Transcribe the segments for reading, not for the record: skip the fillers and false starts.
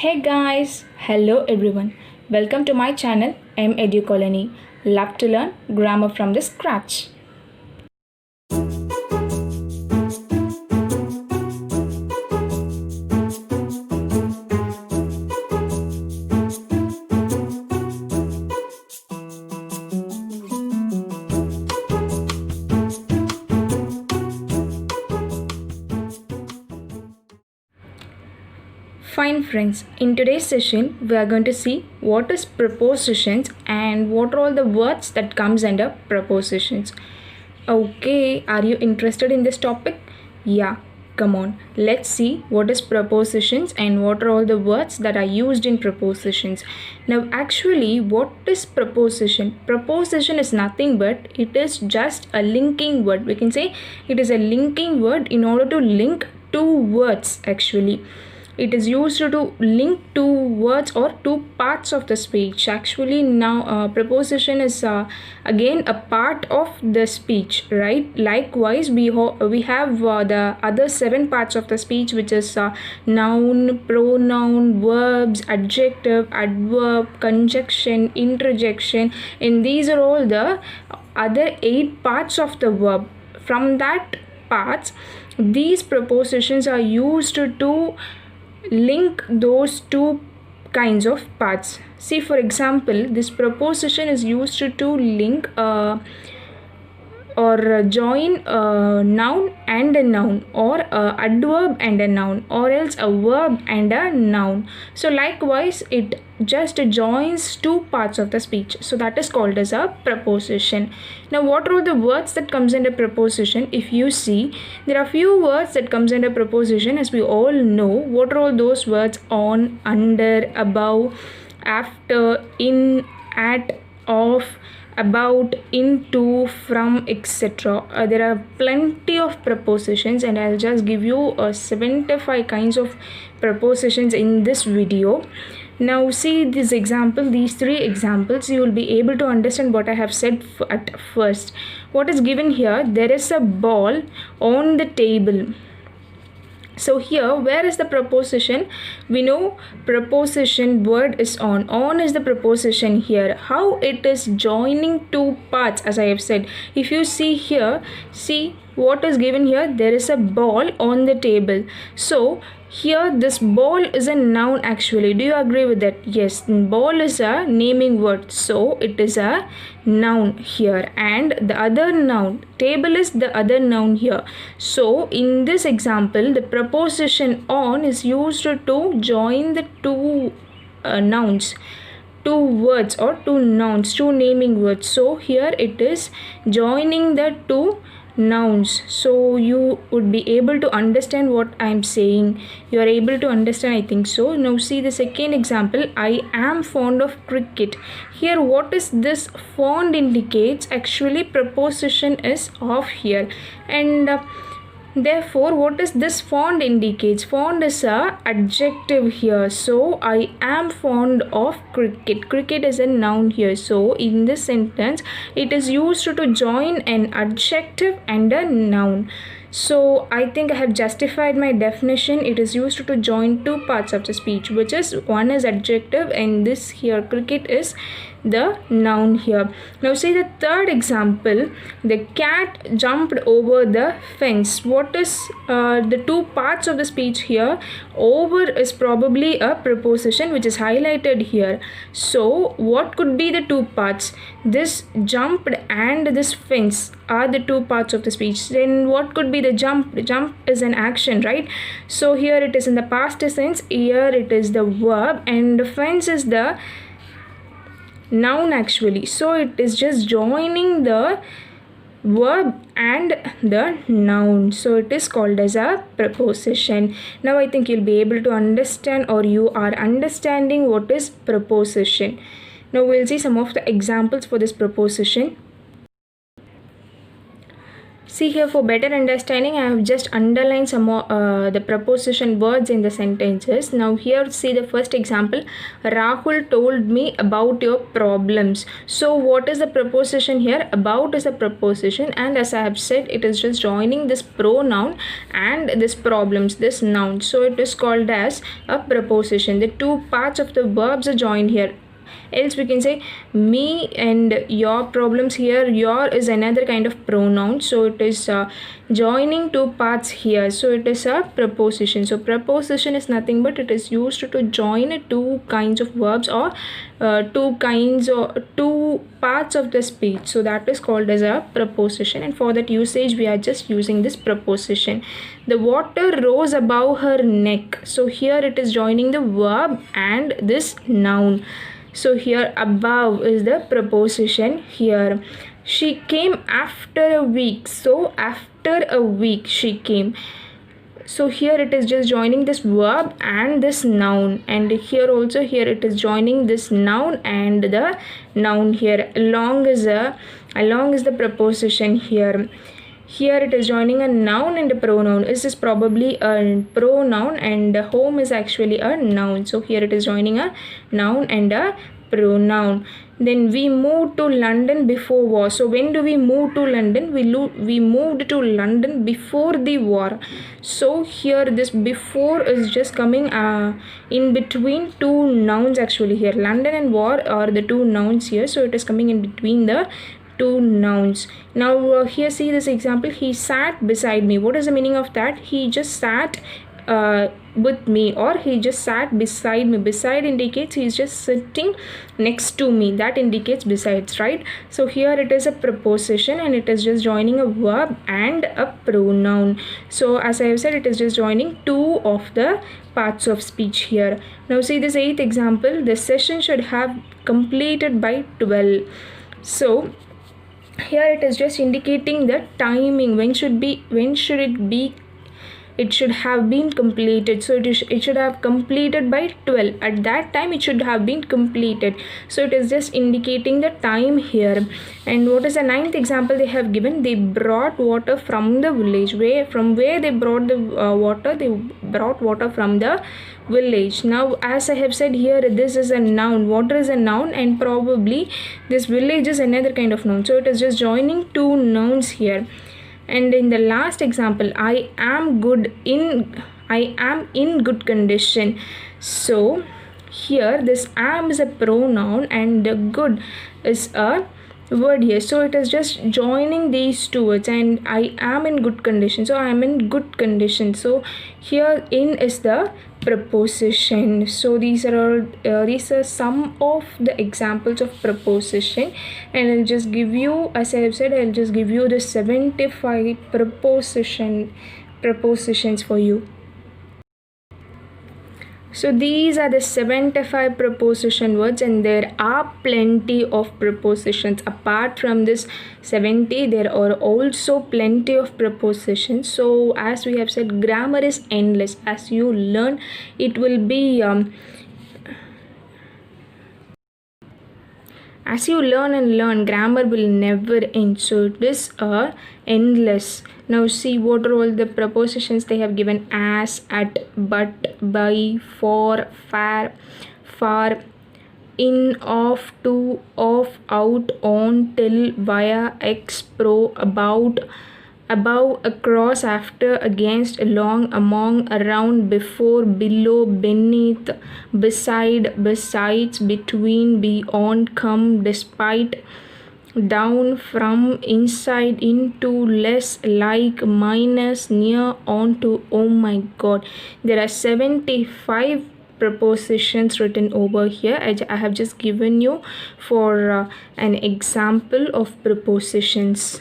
Hey guys, hello everyone. Welcome to my channel M Edu Colony. Love to learn grammar from the scratch. Fine friends, in today's session we are going to see what is prepositions and what are all the words that comes under prepositions. Okay, are you interested in this topic? Yeah, come on. Let's see what is prepositions and what are all the words that are used in prepositions. Now actually what is preposition? Preposition is nothing but it is just a linking word. We can say it is a linking word in order to link two words actually. It is used to link two words or two parts of the speech. Actually now preposition is again a part of the speech, right? Likewise we have the other 7 parts of the speech, which is noun, pronoun, verbs, adjective, adverb, conjunction, interjection, and these are all the other 8 parts of the verb. From that parts, these prepositions are used to link those two kinds of parts. See, for example, this preposition is used to link or join a noun and a noun, or a adverb and a noun, or else a verb and a noun. So likewise it just joins two parts of the speech, so that is called as a preposition. Now what are the words that comes under preposition? If you see, there are few words that comes under preposition, as we all know. What are all those words? On, under, above, after, in, at, of, about, into, from, etc. There are plenty of prepositions, and I'll just give you 75 kinds of prepositions in this video. Now see this example, these 3 examples, you will be able to understand what I have said at first. What is given here? There is a ball on the table. So here, where is the preposition? We know preposition word is on. On is the preposition here. How it is joining two parts, as I have said. If you see here, see what is given here. There is a ball on the table. So here this ball is a noun actually. Do you agree with that? Yes, ball is a naming word, so it is a noun here, and the other noun, table, is the other noun here. So in this example, the preposition on is used to join the two nouns, two words or two nouns, two naming words. So here it is joining the two nouns. So you would be able to understand what I am saying. You are able to understand, I think so. Now see the second example. I am fond of cricket. Here what is this fond indicates? Actually preposition is of here, and therefore what is this fond indicates? Fond is a adjective here. So I am fond of cricket. Cricket is a noun here. So in this sentence it is used to join an adjective and a noun. So I think I have justified my definition. It is used to join two parts of the speech, which is one is adjective and this here cricket is the noun here. Now see the third example. The cat jumped over the fence. What is the two parts of the speech here? Over is probably a preposition which is highlighted here. So what could be the two parts? This jumped and this fence are the two parts of the speech. Then what could be the jump? The jump is an action, right? So here it is in the past tense, here it is the verb, and the fence is the noun actually. So it is just joining the verb and the noun, so it is called as a preposition. Now I think you'll be able to understand, or you are understanding, what is preposition. Now we'll see some of the examples for this preposition. See here, for better understanding, I have just underlined some more the preposition words in the sentences. Now here, see the first example. Rahul told me about your problems. So what is the preposition here? About is a preposition, and as I have said, it is just joining this pronoun and this problems, this noun. So it is called as a preposition. The two parts of the verbs are joined here. Else we can say me and your problems. Here your is another kind of pronoun, so it is joining two parts here, so it is a preposition. So preposition is nothing but it is used to join two kinds of verbs or two parts of the speech, so that is called as a preposition. And for that usage we are just using this preposition. The water rose above her neck, so here it is joining the verb and this noun. So here above is the preposition here. She came after a week, so after a week she came. So here it is just joining this verb and this noun, and here also here it is joining this noun and the noun here. Along is the preposition here. Here it is joining a noun and a pronoun. This is probably a pronoun and home is actually a noun. So here it is joining a noun and a pronoun. Then we moved to London before war. So when do we move to London? We moved to London before the war. So here this before is just coming in between two nouns actually here. London and war are the two nouns here. So it is coming in between the two nouns. Now here see this example. He sat beside me. What is the meaning of that? He just sat with me, or he just sat beside me. Beside indicates he is just sitting next to me. That indicates besides, right? So here it is a preposition and it is just joining a verb and a pronoun. So as I have said, it is just joining two of the parts of speech here. Now see this 8th example. The session should have completed by 12. So here it is just indicating the timing. When should it be? It should have been completed. So it should have completed by 12. At that time it should have been completed. So it is just indicating the time here. And what is the 9th example they have given? They brought water from the village. From where they brought the water? They brought water from the village. Now as I have said here, this is a noun. Water is a noun and probably this village is another kind of noun. So it is just joining two nouns here. And in the last example, I am in good condition. So here this am is a pronoun and the good is a word here. So it is just joining these two words, and I am in good condition. So I am in good condition. So here in is the preposition. So these are some of the examples of preposition, and I'll just give you, as I have said, I'll just give you the 75 prepositions for you. So these are the 75 preposition words, and there are plenty of prepositions. Apart from this 70, there are also plenty of prepositions. So as we have said, grammar is endless. As you learn, it will be as you learn and learn, grammar will never end. So it is endless. Now see what are all the prepositions they have given: as, at, but, by, for, far, in, of, to, of, out, on, till, via, ex, pro, about, above, across, after, against, along, among, around, before, below, beneath, beside, besides, between, beyond, come, despite, down, from, inside, into, less, like, minus, near, onto. Oh my god, there are 75 prepositions written over here. I have just given you for an example of prepositions.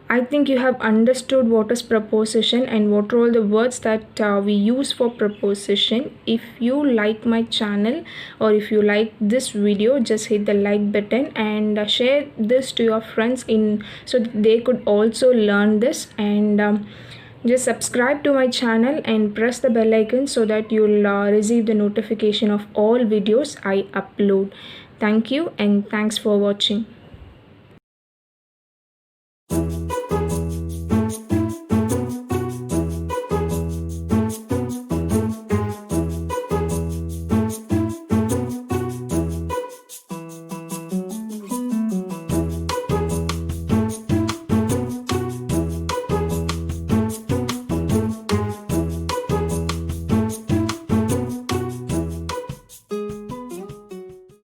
I think you have understood what is preposition and what are all the words that we use for preposition. If you like my channel or if you like this video, just hit the like button and share this to your friends so that they could also learn this, and just subscribe to my channel and press the bell icon so that you'll receive the notification of all videos I upload. Thank you and thanks for watching.